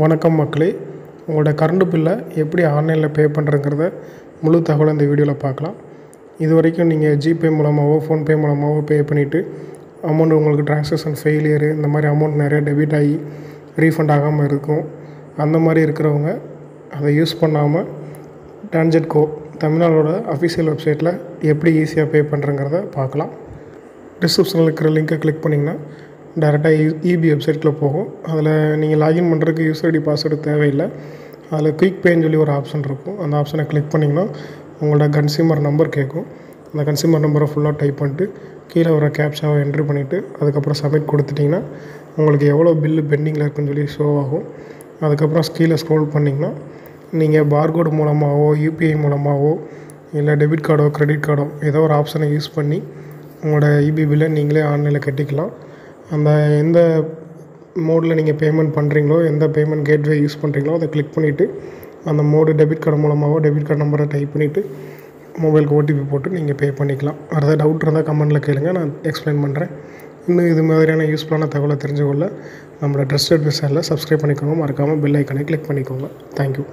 வணக்கம் மக்களே, உங்களோட கரண்ட் பில்லை எப்படி ஆன்லைனில் பே பண்ணுறங்கிறத முழு தகவலை இந்த வீடியோவில் பார்க்கலாம். இது வரைக்கும் நீங்கள் ஜிபே மூலமாகவோ ஃபோன்பே மூலமாகவோ பே பண்ணிவிட்டு அமௌண்ட் உங்களுக்கு ட்ரான்சாக்ஷன் ஃபெயிலியரு இந்த மாதிரி அமௌண்ட் நிறையா டெபிட் ஆகி ரீஃபண்ட் ஆகாமல் இருக்கும். அந்த மாதிரி இருக்கிறவங்க அதை யூஸ் பண்ணாமல் டான்ஜெட்கோ தமிழ்நாடோட அஃபிஷியல் வெப்சைட்டில் எப்படி ஈஸியாக பே பண்ணுறங்கிறத பார்க்கலாம். டிஸ்கிரிப்ஷனில் இருக்கிற லிங்க்கை கிளிக் பண்ணிங்கன்னா டேரெக்டாக இபி வெப்சைட்டில் போகும். அதில் நீங்கள் லாகின் பண்ணுறதுக்கு யூசர் ஐடி பாஸ்வேர்டு தேவையில்லை. அதில் குயிக் பேன்னு சொல்லி ஒரு ஆப்ஷன் இருக்கும். அந்த ஆப்ஷனை கிளிக் பண்ணிங்கன்னா உங்களோட கன்சியூமர் நம்பர் கேட்கும். அந்த கன்சியூமர் நம்பரை ஃபுல்லாக டைப் பண்ணிட்டு கீழே வர கேப்சாவை என்ட்ரு பண்ணிவிட்டு அதுக்கப்புறம் சப்மிட் கொடுத்துட்டிங்கன்னா உங்களுக்கு எவ்வளோ பில்லு பெண்டிங்கில் இருக்குன்னு சொல்லி ஷோ ஆகும். அதுக்கப்புறம் கீழே ஸ்க்ரோல் பண்ணிங்கன்னா நீங்கள் பார்கோடு மூலமாகவோ யூபிஐ மூலமாகவோ இல்லை டெபிட் கார்டோ கிரெடிட் கார்டோ ஏதோ ஒரு ஆப்ஷனை யூஸ் பண்ணி உங்களோட இபி பில்லை நீங்களே ஆன்லைனில் கட்டிக்கலாம். அந்த எந்த மோடில் நீங்கள் பேமெண்ட் பண்ணுறீங்களோ, எந்த பேமெண்ட் கேட்வே யூஸ் பண்ணுறீங்களோ அதை கிளிக் பண்ணிவிட்டு அந்த மோடு டெபிட் கார்டு மூலமாகவோ டெபிட் கார்டு நம்பரை டைப் பண்ணிவிட்டு மொபைலுக்கு ஓடிபி போட்டு நீங்கள் பே பண்ணிக்கலாம். வேறு டவுட் இருந்தால் கமெண்ட்டில் கேளுங்க, நான் எக்ஸ்பிளைன் பண்ணுறேன். இன்னும் இது மாதிரியான யூஸ்ஃபுல்லான தகவலை தெரிஞ்சுக்கொள்ள நம்மளோட ட்ரஸ்டட் சேனலை சப்ஸ்கிரைப் பண்ணிக்கோங்க. மறக்காமல் பெல் ஐக்கானை கிளிக் பண்ணிக்கோங்க. தேங்க்யூ.